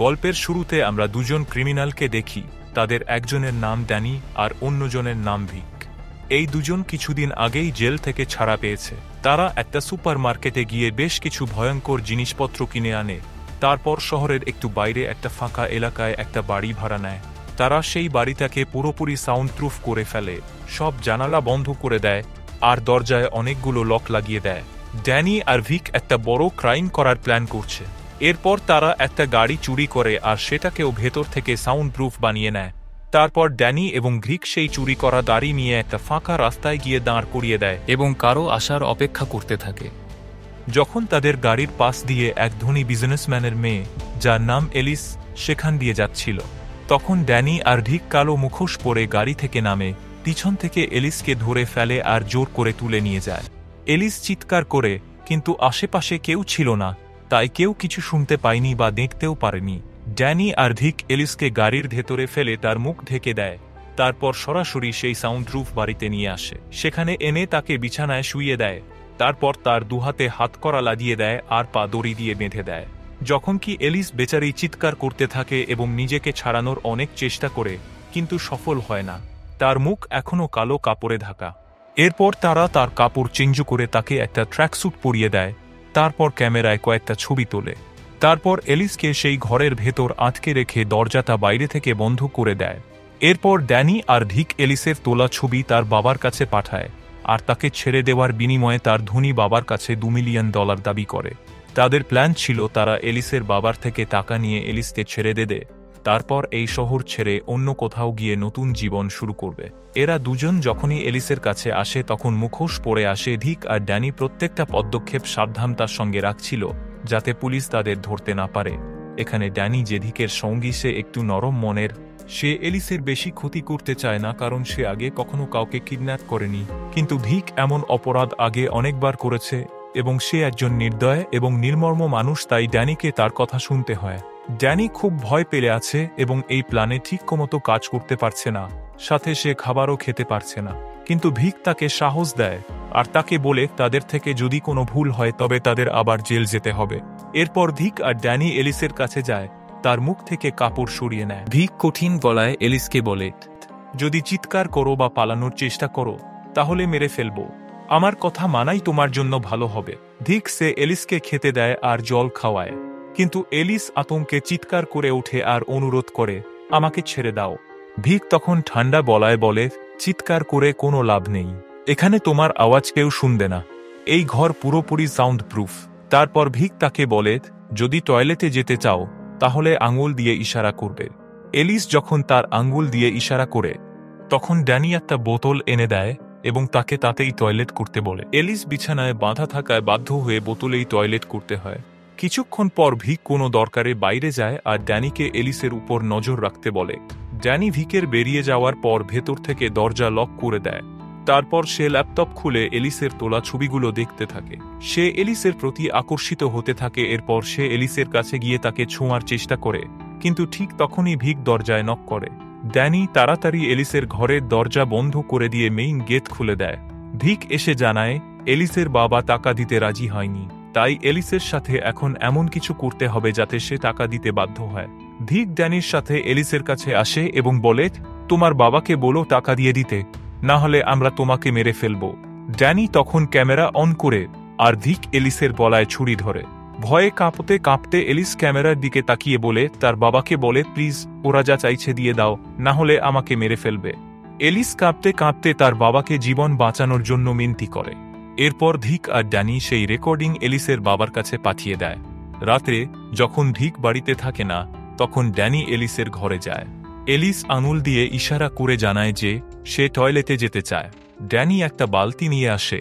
গল্পের শুরুতে আমরা দুজন ক্রিমিনালকে দেখি। তাদের একজনের নাম ড্যানি আর অন্যজনের নাম ভিক। এই দুজন কিছুদিন আগেই জেল থেকে ছাড়া পেয়েছে। তারা একটা সুপারমার্কেটে গিয়ে বেশ কিছু ভয়ঙ্কর জিনিসপত্র কিনে আনে। তারপর শহরের একটু বাইরে একটা ফাঁকা এলাকায় একটা বাড়ি ভাড়া নেয়। তারা সেই বাড়িটাকে পুরোপুরি সাউন্ড প্রুফ করে ফেলে, সব জানালা বন্ধ করে দেয় আর দরজায় অনেকগুলো লক লাগিয়ে দেয়। ড্যানি আর ভিক একটা বড় ক্রাইম করার প্ল্যান করছে। এরপর তারা একটা গাড়ি চুরি করে আর সেটাকেও ভেতর থেকে সাউন্ড প্রুফ বানিয়ে নেয়। তারপর ড্যানি এবং ভিক সেই চুরি করা গাড়ি নিয়ে একটা ফাঁকা রাস্তায় গিয়ে দাঁড় করিয়ে দেয় এবং কারো আসার অপেক্ষা করতে থাকে। যখন তাদের গাড়ির পাশ দিয়ে এক ধনী বিজনেসম্যানের মেয়ে, যার নাম এলিস, সেখান দিয়ে যাচ্ছিল, তখন ড্যানি আর ভিক কালো মুখোশ পরে গাড়ি থেকে নামে, পিছন থেকে এলিসকে ধরে ফেলে আর জোর করে তুলে নিয়ে যায়। এলিস চিৎকার করে, কিন্তু আশেপাশে কেউ ছিল না, তাই কেউ কিছু শুনতে পায়নি বা দেখতেও পারেনি। ড্যানি আর ভিক এলিসকে গাড়ির ভেতরে ফেলে তার মুখ ঢেকে দেয়। তারপর সরাসরি সেই সাউন্ডপ্রুফ বাড়িতে নিয়ে আসে। সেখানে এনে তাকে বিছানায় শুইয়ে দেয়। তারপর তার দুহাতে হাতকড়া লাগিয়ে দেয় আর পা দড়ি দিয়ে বেঁধে দেয়। যখন কি এলিস বেচারি চিৎকার করতে থাকে এবং নিজেকে ছাড়ানোর অনেক চেষ্টা করে, কিন্তু সফল হয় না। তার মুখ এখনও কালো কাপড়ে ঢাকা। এরপর তারা তার কাপড় চেঞ্জ করে তাকে একটা ট্র্যাকস্যুট পরিয়ে দেয়। তারপর ক্যামেরায় কয়েকটা ছবি তোলে। তারপর এলিসকে সেই ঘরের ভেতর আটকে রেখে দরজাটা বাইরে থেকে বন্ধ করে দেয়। এরপর ড্যানি আর ভিক এলিসের তোলা ছবি তার বাবার কাছে পাঠায় আর তাকে ছেড়ে দেওয়ার বিনিময়ে তার ধনী বাবার কাছে $2 মিলিয়ন দাবি করে। তাদের প্ল্যান ছিল তারা এলিসের বাবার থেকে টাকা নিয়ে এলিসকে ছেড়ে দেবে, তারপর এই শহর ছেড়ে অন্য কোথাও গিয়ে নতুন জীবন শুরু করবে। এরা দুজন যখনই এলিসের কাছে আসে তখন মুখোশ পরে আসে। ভিক আর ড্যানি প্রত্যেকটা পদক্ষেপ সাবধানতার সঙ্গে রাখছিল যাতে পুলিশ তাদের ধরতে না পারে। এখানে ড্যানি যে ভিকের সঙ্গী, সে একটু নরম মনের। সে এলিসের বেশি ক্ষতি করতে চায় না, কারণ সে আগে কখনো কাউকে কিডন্যাপ করেনি। কিন্তু ভিক এমন অপরাধ আগে অনেকবার করেছে এবং সে একজন নির্দয় এবং নির্মম মানুষ, তাই ড্যানিকে তার কথা শুনতে হয়। ড্যানি খুব ভয় পেলে আছে এবং এই প্ল্যানে ঠিকমতো কাজ করতে পারছে না, সাথে সে খাবারও খেতে পারছে না। কিন্তু ভিক তাকে সাহস দেয় আর তাকে বলে তাদের থেকে যদি কোনো ভুল হয় তবে তাদের আবার জেল যেতে হবে। এরপর ভিক আর ড্যানি এলিসের কাছে যায়, তার মুখ থেকে কাপড় সরিয়ে নেয়। ভিক কঠিন গলায় এলিসকে বলে, যদি চিৎকার করো বা পালানোর চেষ্টা করো তাহলে মেরে ফেলবো। আমার কথা মানাই তোমার জন্য ভালো হবে। ভিক সে এলিসকে খেতে দেয় আর জল খাওয়ায়, কিন্তু এলিস আতঙ্কে চিৎকার করে ওঠে আর অনুরোধ করে, আমাকে ছেড়ে দাও। ভিক তখন ঠান্ডা গলায় বলে, চিৎকার করে কোনো লাভ নেই, এখানে তোমার আওয়াজ কেউ শুনবে না। এই ঘর পুরোপুরি সাউন্ড প্রুফ। তারপর ভিক তাকে বলে, যদি টয়লেটে যেতে চাও তাহলে আঙুল দিয়ে ইশারা করবে। এলিস যখন তার আঙুল দিয়ে ইশারা করে, তখন ড্যানি একটা বোতল এনে দেয় এবং তাকে তাতেই টয়লেট করতে বলে। এলিস বিছানায় বাঁধা থাকায় বাধ্য হয়ে বোতলেই টয়লেট করতে হয়। কিছুক্ষণ পর ভিক কোনো দরকারে বাইরে যায় আর ড্যানিকে এলিসের উপর নজর রাখতে বলে। ড্যানি ভিকের বেরিয়ে যাওয়ার পর ভেতর থেকে দরজা লক করে দেয়। তারপর সে ল্যাপটপ খুলে এলিসের তোলা ছবিগুলো দেখতে থাকে। সে এলিসের প্রতি আকর্ষিত হতে থাকে। এরপর সে এলিসের কাছে গিয়ে তাকে ছোঁয়ার চেষ্টা করে, কিন্তু ঠিক তখনই ভিক দরজায় নক করে। ড্যানি তাড়াতাড়ি এলিসের ঘরের দরজা বন্ধ করে দিয়ে মেইন গেট খুলে দেয়। ভিক এসে জানায় এলিসের বাবা টাকা দিতে রাজি হয়নি, তাই এলিসের সাথে এখন এমন কিছু করতে হবে যাতে সে টাকা দিতে বাধ্য হয়। ভিক ড্যানির সাথে এলিসের কাছে আসে এবং বলে, তোমার বাবাকে বলো টাকা দিয়ে দিতে, না হলে আমরা তোমাকে মেরে ফেলব। ড্যানি তখন ক্যামেরা অন করে আর ভিক এলিসের গলায় ছুরি ধরে। ভয়ে কাঁপতে কাঁপতে এলিস ক্যামেরার দিকে তাকিয়ে বলে তার বাবাকে বলে, প্লিজ ওরা যা চাইছে দিয়ে দাও, না হলে আমাকে মেরে ফেলবে। এলিস কাঁপতে কাঁপতে তার বাবাকে জীবন বাঁচানোর জন্য মিনতি করে। এরপর ভিক আর ড্যানি সেই রেকর্ডিং এলিসের বাবার কাছে পাঠিয়ে দেয়। রাতে যখন ভিক বাড়িতে থাকে না তখন ড্যানি এলিসের ঘরে যায়। এলিস আঙুল দিয়ে ইশারা করে জানায় যে সে টয়লেটে যেতে চায়। ড্যানি একটা বালতি নিয়ে আসে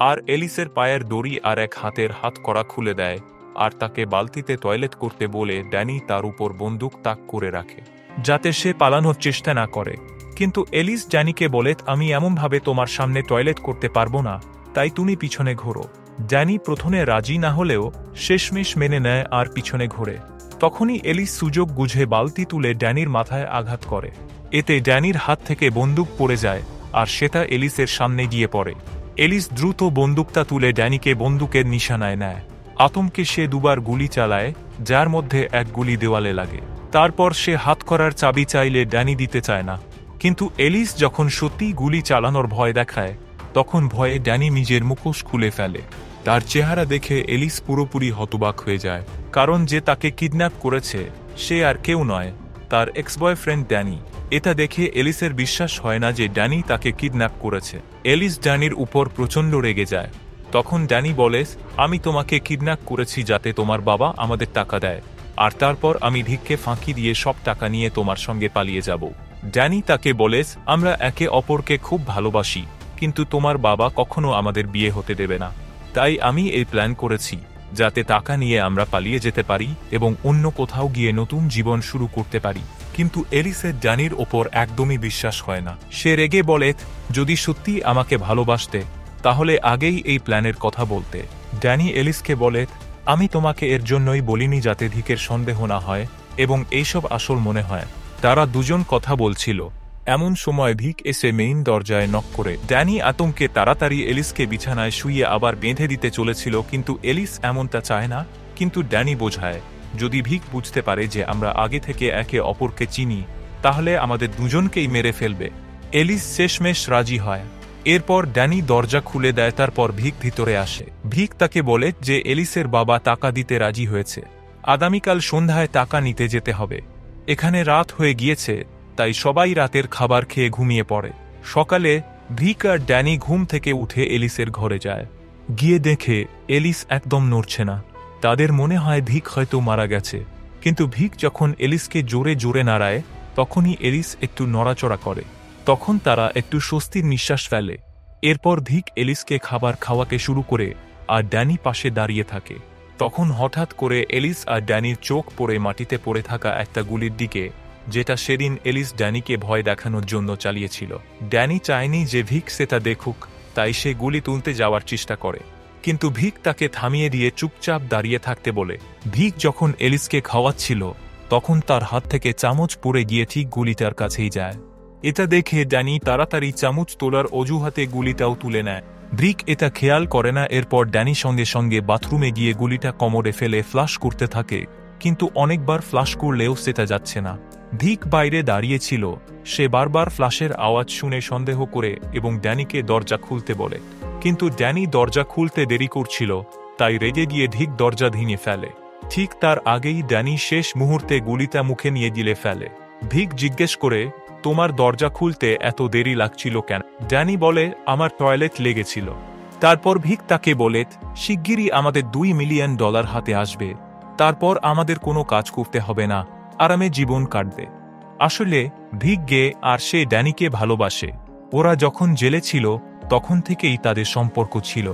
আর এলিসের পায়ের দড়ি আর এক হাতের হাতকড়া খুলে দেয় আর তাকে বালতিতে টয়লেট করতে বলে ড্যানি তার উপর বন্দুক তাক করে রাখে, যাতে সে পালানোর চেষ্টা না করে। কিন্তু এলিস ড্যানিকে বলে, আমি এমনভাবে তোমার সামনে টয়লেট করতে পারবো না, তাই তুমি পিছনে ঘোরো। ড্যানি প্রথমে রাজি না হলেও শেষমেশ মেনে নেয় আর পিছনে ঘোরে। তখনই এলিস সুযোগ বুঝে বালতি তুলে ড্যানির মাথায় আঘাত করে। এতে ড্যানির হাত থেকে বন্দুক পড়ে যায় আর সেটা এলিসের সামনে গিয়ে পড়ে। এলিস দ্রুত বন্দুকটা তুলে ড্যানিকে বন্দুকের নিশানায় নেয়। আতঙ্কে সে দুবার গুলি চালায়। যার মধ্যে এক গুলি দেওয়ালে লাগে। তারপর সে হাত করার চাবি চাইলে ড্যানি দিতে চায় না, কিন্তু এলিস যখন সত্যি গুলি চালানোর ভয় দেখায় তখন ভয়ে ড্যানি নিজের মুখোশ খুলে ফেলে। তার চেহারা দেখে এলিস পুরোপুরি হতবাক হয়ে যায়, কারণ যে তাকে কিডন্যাপ করেছে সে আর কেউ নয়, তার এক্স বয়ফ্রেন্ড ড্যানি। এটা দেখে এলিসের বিশ্বাস হয় না যে ড্যানি তাকে কিডন্যাপ করেছে। এলিস ড্যানির উপর প্রচণ্ড রেগে যায়। তখন ড্যানি বলে, আমি তোমাকে কিডন্যাপ করেছি যাতে তোমার বাবা আমাদের টাকা দেয়, আর তারপর আমি ভিককে ফাঁকি দিয়ে সব টাকা নিয়ে তোমার সঙ্গে পালিয়ে যাব। ড্যানি তাকে বলে, আমরা একে অপরকে খুব ভালোবাসি, কিন্তু তোমার বাবা কখনো আমাদের বিয়ে হতে দেবে না, তাই আমি এই প্ল্যান করেছি যাতে টাকা নিয়ে আমরা পালিয়ে যেতে পারি এবং অন্য কোথাও গিয়ে নতুন জীবন শুরু করতে পারি। কিন্তু এলিসের ড্যানির ওপর একদমই বিশ্বাস হয় না। সে রেগে বলে, যদি সত্যি আমাকে ভালোবাসতে তাহলে আগেই এই প্ল্যানের কথা বলতে। ড্যানি এলিসকে বলে, আমি তোমাকে এর জন্যই বলিনি যাতে ভিকের সন্দেহ না হয় এবং এইসব আসল মনে হয়। তারা দুজন কথা বলছিল, এমন সময় ভিক এসে মেইন দরজায় নক করে। ড্যানি আতঙ্কে তাড়াতাড়ি এলিসকে বিছানায় শুইয়ে আবার বেঁধে দিতে চলেছিল, কিন্তু এলিস এমনটা চায় না। কিন্তু ড্যানি বোঝায়, যদি ভিক বুঝতে পারে যে আমরা আগে থেকে একে অপরকে চিনি তাহলে আমাদের দুজনকেই মেরে ফেলবে। এলিস শেষমেশ রাজি হয়। এরপর ড্যানি দরজা খুলে দেয়, তারপর ভিক ভিতরে আসে। ভিক তাকে বলে যে এলিসের বাবা টাকা দিতে রাজি হয়েছে, আগামীকাল সন্ধ্যায় টাকা নিতে যেতে হবে। এখানে রাত হয়ে গিয়েছে, তাই সবাই রাতের খাবার খেয়ে ঘুমিয়ে পড়ে। সকালে ভিক আর ড্যানি ঘুম থেকে উঠে এলিসের ঘরে যায়। গিয়ে দেখে এলিস একদম নড়ছে না। তাদের মনে হয় ভিক হয়তো মারা গেছে, কিন্তু ভিক যখন এলিসকে জোরে জোরে নাড়ায় তখনই এলিস একটু নড়াচড়া করে। তখন তারা একটু স্বস্তির নিঃশ্বাস ফেলে। এরপর ভিক এলিসকে খাবার খাওয়াতে শুরু করে আর ড্যানি পাশে দাঁড়িয়ে থাকে। তখন হঠাৎ করে এলিস আর ড্যানির চোখ পড়ে মাটিতে পড়ে থাকা একটা গুলির দিকে, যেটা সেদিন এলিস ড্যানিকে ভয় দেখানোর জন্য চালিয়েছিল। ড্যানি চায়নি যে ভিক সেটা দেখুক, তাই সে গুলি তুলতে যাওয়ার চেষ্টা করে, কিন্তু ভিক তাকে থামিয়ে দিয়ে চুপচাপ দাঁড়িয়ে থাকতে বলে। ভিক যখন এলিসকে খাওয়াচ্ছিল তখন তার হাত থেকে চামচ পড়ে গিয়ে ঠিক গুলিটার কাছেই যায়। এটা দেখে ড্যানি তাড়াতাড়ি চামচ তোলার অজুহাতে গুলিটাও তুলে নেয়। ভিক এটা খেয়াল করে না। এরপর ড্যানি সঙ্গে সঙ্গে বাথরুমে গিয়ে গুলিটা কোমরে ফেলে ফ্লাশ করতে থাকে, কিন্তু অনেকবার ফ্লাশ করলেও সেটা যাচ্ছে না। ভিক বাইরে দাঁড়িয়েছিল, সে বারবার ফ্লাশের আওয়াজ শুনে সন্দেহ করে এবং ড্যানিকে দরজা খুলতে বলে, কিন্তু ড্যানি দরজা খুলতে দেরি করছিল, তাই রেগে গিয়ে ভিক দরজা ভেঙে ফেলে। ঠিক তার আগেই ড্যানি শেষ মুহূর্তে গুলিটা মুখে নিয়ে গিলে ফেলে। ভিক জিজ্ঞেস করে, তোমার দরজা খুলতে এত দেরি লাগছিল কেন? ড্যানি বলে, আমার টয়লেট লেগেছিল। তারপর ভিক তাকে বলে, শিগগিরই আমাদের $2 মিলিয়ন হাতে আসবে, তারপর আমাদের কোনো কাজ করতে হবে না, আরামে জীবন কাটবে। আসলে ভিক গে আর সে ড্যানিকে ভালোবাসে। ওরা যখন জেলে ছিল তখন থেকেই তাদের সম্পর্ক ছিল,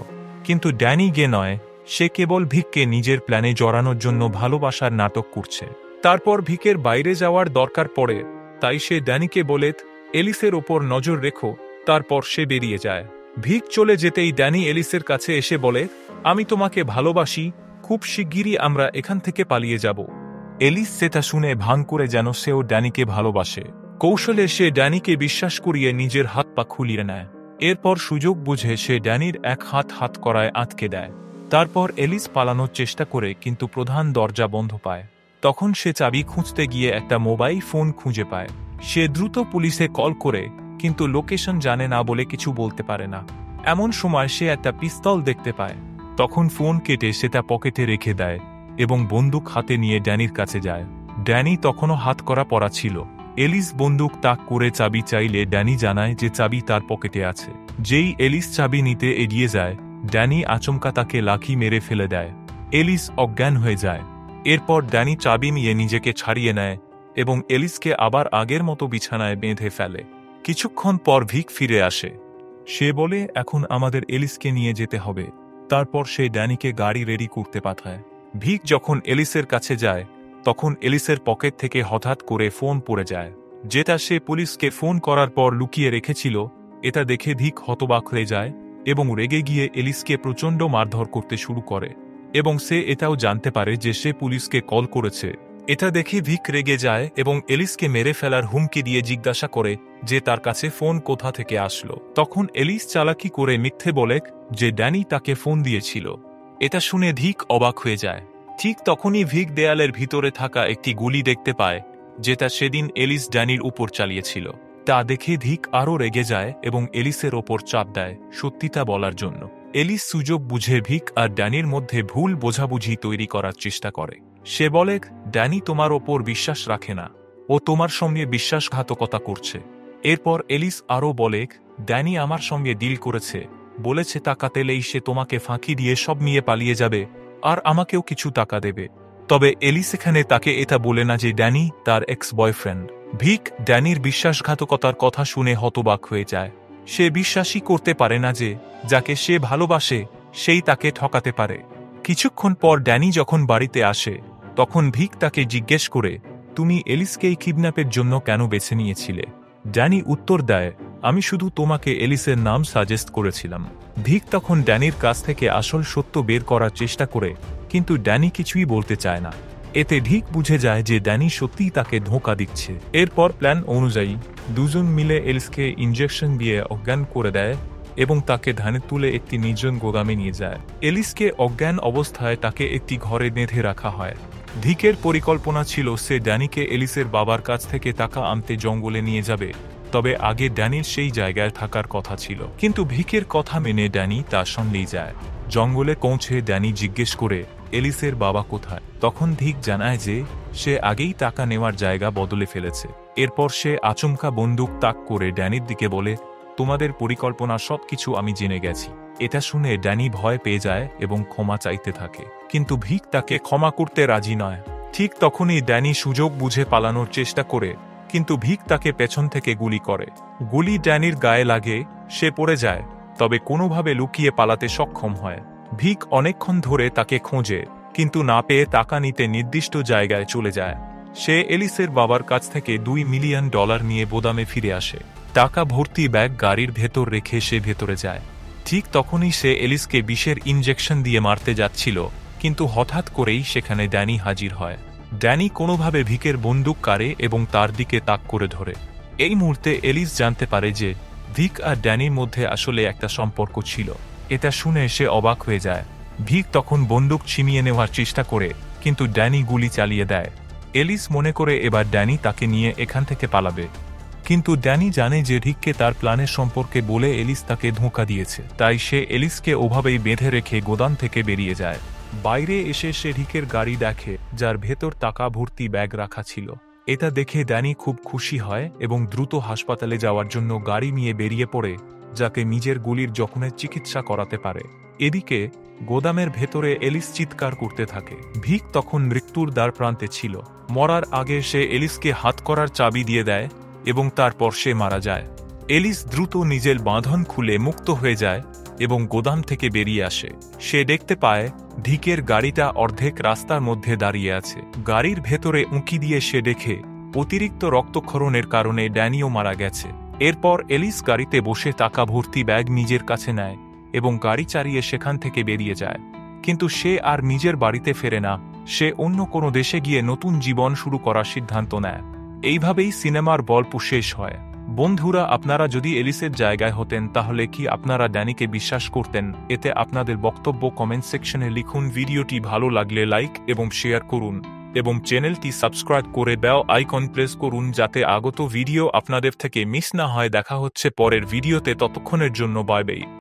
কিন্তু ড্যানি গে নয়, সে কেবল ভিককে নিজের প্ল্যানে জড়ানোর জন্য ভালোবাসার নাটক করছে। তারপর ভিকের বাইরে যাওয়ার দরকার পড়ে, তাই সে ড্যানিকে বলে, এলিসের ওপর নজর রেখো। তারপর সে বেরিয়ে যায়। ভিক চলে যেতেই ড্যানি এলিসের কাছে এসে বলে, আমি তোমাকে ভালোবাসি, খুব শিগগিরই আমরা এখান থেকে পালিয়ে যাব। এলিস সেটা শুনে ভান করে যেন সেও ড্যানিকে ভালোবাসে। কৌশলে সে ড্যানিকে বিশ্বাস করিয়ে নিজের হাত পা খুলিয়ে নেয়। এরপর সুযোগ বুঝে সে ড্যানির এক হাত হাতকড়ায় আটকে দেয়। তারপর এলিস পালানোর চেষ্টা করে, কিন্তু প্রধান দরজা বন্ধ পায়। তখন সে চাবি খুঁজতে গিয়ে একটা মোবাইল ফোন খুঁজে পায়। সে দ্রুত পুলিশে কল করে, কিন্তু লোকেশন জানে না বলে কিছু বলতে পারে না। এমন সময় সে একটা পিস্তল দেখতে পায়। তখন ফোন কেটে সেটা পকেটে রেখে দেয় এবং বন্দুক হাতে নিয়ে ড্যানির কাছে যায়। ড্যানি তখনও হাতকড়া পরা ছিল। এলিস বন্দুক তাক করে চাবি চাইলে ড্যানি জানায় যে চাবি তার পকেটে আছে। যেই এলিস চাবি নিতে এগিয়ে যায়, ড্যানি আচমকা তাকে লাথি মেরে ফেলে দেয়। এলিস অজ্ঞান হয়ে যায়। এরপর ড্যানি চাবি নিয়ে নিজেকে ছাড়িয়ে নেয় এবং এলিসকে আবার আগের মতো বিছানায় বেঁধে ফেলে। কিছুক্ষণ পর ভিক ফিরে আসে। সে বলে, এখন আমাদের এলিসকে নিয়ে যেতে হবে। তারপর সে ড্যানিকে গাড়ি রেডি করতে পাঠায়। ভিক যখন এলিসের কাছে যায় তখন এলিসের পকেট থেকে হঠাৎ করে ফোন পড়ে যায়, যেটা সে পুলিশকে ফোন করার পর লুকিয়ে রেখেছিল। এটা দেখে ভিক হতবাক হয়ে যায় এবং রেগে গিয়ে এলিসকে প্রচণ্ড মারধর করতে শুরু করে, এবং সে এটাও জানতে পারে যে সে পুলিশকে কল করেছে। এটা দেখে ভিক রেগে যায় এবং এলিসকে মেরে ফেলার হুমকি দিয়ে জিজ্ঞাসা করে যে তার কাছে ফোন কোথা থেকে আসলো। তখন এলিস চালাকি করে মিথ্যে বলে যে ড্যানি তাকে ফোন দিয়েছিল। এটা শুনে ভিক অবাক হয়ে যায়। ঠিক তখনই ভিক দেয়ালের ভিতরে থাকা একটি গুলি দেখতে পায়, যেটা সেদিন এলিস ড্যানির উপর চালিয়েছিল। তা দেখে ভিক আরও রেগে যায় এবং এলিসের ওপর চাপ দেয় সত্যিটা বলার জন্য। এলিস সুযোগ বুঝে ভিক আর ড্যানির মধ্যে ভুল বোঝাবুঝি তৈরি করার চেষ্টা করে। সে বলে, ড্যানি তোমার ওপর বিশ্বাস রাখে না, ও তোমার সঙ্গে বিশ্বাসঘাতকতা করছে। এরপর এলিস আরও বলে, ড্যানি আমার সঙ্গে ডিল করেছে, বলেছে টাকা পেলেই সে তোমাকে ফাঁকি দিয়ে সব নিয়ে পালিয়ে যাবে আর আমাকেও কিছু টাকা দেবে। তবে এলিস এখানে তাকে এটা বলে না যে ড্যানি তার এক্স বয়ফ্রেন্ড। ভিক ড্যানির বিশ্বাসঘাতকতার কথা শুনে হতবাক হয়ে যায়। সে বিশ্বাসই করতে পারে না যে যাকে সে ভালোবাসে সেই তাকে ঠকাতে পারে। কিছুক্ষণ পর ড্যানি যখন বাড়িতে আসে, তখন ভিক তাকে জিজ্ঞেস করে, তুমি এলিসকে এই কিডন্যাপের জন্য কেন বেছে নিয়েছিলে? ড্যানি উত্তর দেয়, আমি শুধু তোমাকে এলিসের নাম সাজেস্ট করেছিলাম। ভিক তখন ড্যানির কাছ থেকে আসল সত্য বের করার চেষ্টা করে, কিন্তু ড্যানি কিছুই বলতে চায় না। এতে ভিক বুঝে যায় যে ড্যানি সত্যিই তাকে ধোঁকা দিচ্ছে। এরপর প্ল্যান অনুযায়ী দুজন মিলে এলিসকে ইনজেকশন দিয়ে অজ্ঞান করে দেয় এবং তাকে ধানে তুলে একটি নির্জন গোদামে নিয়ে যায়। এলিসকে অজ্ঞান অবস্থায় তাকে একটি ঘরে বেঁধে রাখা হয়। ভিকের পরিকল্পনা ছিল সে ড্যানিকে এলিসের বাবার কাছ থেকে টাকা আনতে জঙ্গলে নিয়ে যাবে, তবে আগে ড্যানির সেই জায়গায় থাকার কথা ছিল। কিন্তু ভিকের কথা মেনে ড্যানি তার সঙ্গেই যায়। জঙ্গলে পৌঁছে ড্যানি জিজ্ঞেস করে, এলিসের বাবা কোথায়? তখন ভিক জানায় যে সে আগেই টাকা নেওয়ার জায়গা বদলে ফেলেছে। এরপর সে আচমকা বন্দুক তাক করে ড্যানির দিকে বলে, তোমাদের পরিকল্পনা সবকিছু আমি জেনে গেছি। এটা শুনে ড্যানি ভয় পেয়ে যায় এবং ক্ষমা চাইতে থাকে, কিন্তু ভিক তাকে ক্ষমা করতে রাজি নয়। ঠিক তখনই ড্যানি সুযোগ বুঝে পালানোর চেষ্টা করে, কিন্তু ভিক তাকে পেছন থেকে গুলি করে। গুলি ড্যানির গায়ে লাগে, সে পড়ে যায়, তবে কোনোভাবে লুকিয়ে পালাতে সক্ষম হয়। ভিক অনেকক্ষণ ধরে তাকে খোঁজে, কিন্তু না পেয়ে টাকা নিতে নির্দিষ্ট জায়গায় চলে যায়। সে এলিসের বাবার কাছ থেকে $2 মিলিয়ন নিয়ে গোদামে ফিরে আসে। টাকা ভর্তি ব্যাগ গাড়ির ভেতর রেখে সে ভেতরে যায়। ঠিক তখনই সে এলিসকে বিষের ইনজেকশন দিয়ে মারতে যাচ্ছিল, কিন্তু হঠাৎ করেই সেখানে ড্যানি হাজির হয়। ড্যানি কোনোভাবে ভিকের বন্দুক কাড়ে এবং তার দিকে তাক করে ধরে। এই মুহূর্তে এলিস জানতে পারে যে ভিক আর ড্যানির মধ্যে আসলে একটা সম্পর্ক ছিল। এটা শুনে সে অবাক হয়ে যায়। ভিক তখন বন্দুক ছিনিয়ে নেওয়ার চেষ্টা করে, কিন্তু ড্যানি গুলি চালিয়ে দেয়। এলিস মনে করে এবার ড্যানি তাকে নিয়ে এখান থেকে পালাবে, কিন্তু ড্যানি জানে যে ভিককে তার প্ল্যানের সম্পর্কে বলে এলিস তাকে ধোঁকা দিয়েছে। তাই সে এলিসকে ওভাবেই বেঁধে রেখে গোদাম থেকে বেরিয়ে যায়। বাইরে এসে সে ভিকের গাড়ি দেখে, যার ভেতর টাকা ভর্তি ব্যাগ রাখা ছিল। এটা দেখে ড্যানি খুব খুশি হয় এবং দ্রুত হাসপাতালে যাওয়ার জন্য গাড়ি নিয়ে বেরিয়ে পড়ে, যাকে নিজের গুলির জখমের চিকিৎসা করাতে পারে। এদিকে গোদামের ভেতরে এলিস চিৎকার করতে থাকে। ভিক তখন মৃত্যুর দ্বার প্রান্তে ছিল। মরার আগে সে এলিসকে হাত করার চাবি দিয়ে দেয় এবং তারপর সে মারা যায়। এলিস দ্রুত নিজের বাঁধন খুলে মুক্ত হয়ে যায় এবং গোদাম থেকে বেরিয়ে আসে। সে দেখতে পায় ভিকের গাড়িটা অর্ধেক রাস্তার মধ্যে দাঁড়িয়ে আছে। গাড়ির ভেতরে উঁকি দিয়ে সে দেখে অতিরিক্ত রক্তক্ষরণের কারণে ড্যানিও মারা গেছে। এরপর এলিস গাড়িতে বসে টাকা ভর্তি ব্যাগ নিজের কাছে নেয় এবং গাড়ি চালিয়ে সেখান থেকে বেরিয়ে যায়। কিন্তু সে আর নিজের বাড়িতে ফেরে না, সে অন্য কোনো দেশে গিয়ে নতুন জীবন শুরু করার সিদ্ধান্ত নেয়। এইভাবেই সিনেমার গল্প শেষ হয়। বন্ধুরা, আপনারা যদি এলিসের জায়গায় হতেন তাহলে কি আপনারা ড্যানিকে বিশ্বাস করতেন? এতে আপনাদের বক্তব্য কমেন্ট সেকশনে লিখুন। ভিডিওটি ভালো লাগলে লাইক এবং শেয়ার করুন এবং চ্যানেলটি সাবস্ক্রাইব করে বেল আইকন প্রেস করুন যাতে আগত ভিডিও আপনাদের থেকে মিস না হয়। দেখা হচ্ছে পরের ভিডিওতে, ততক্ষণের জন্য বাই বাই।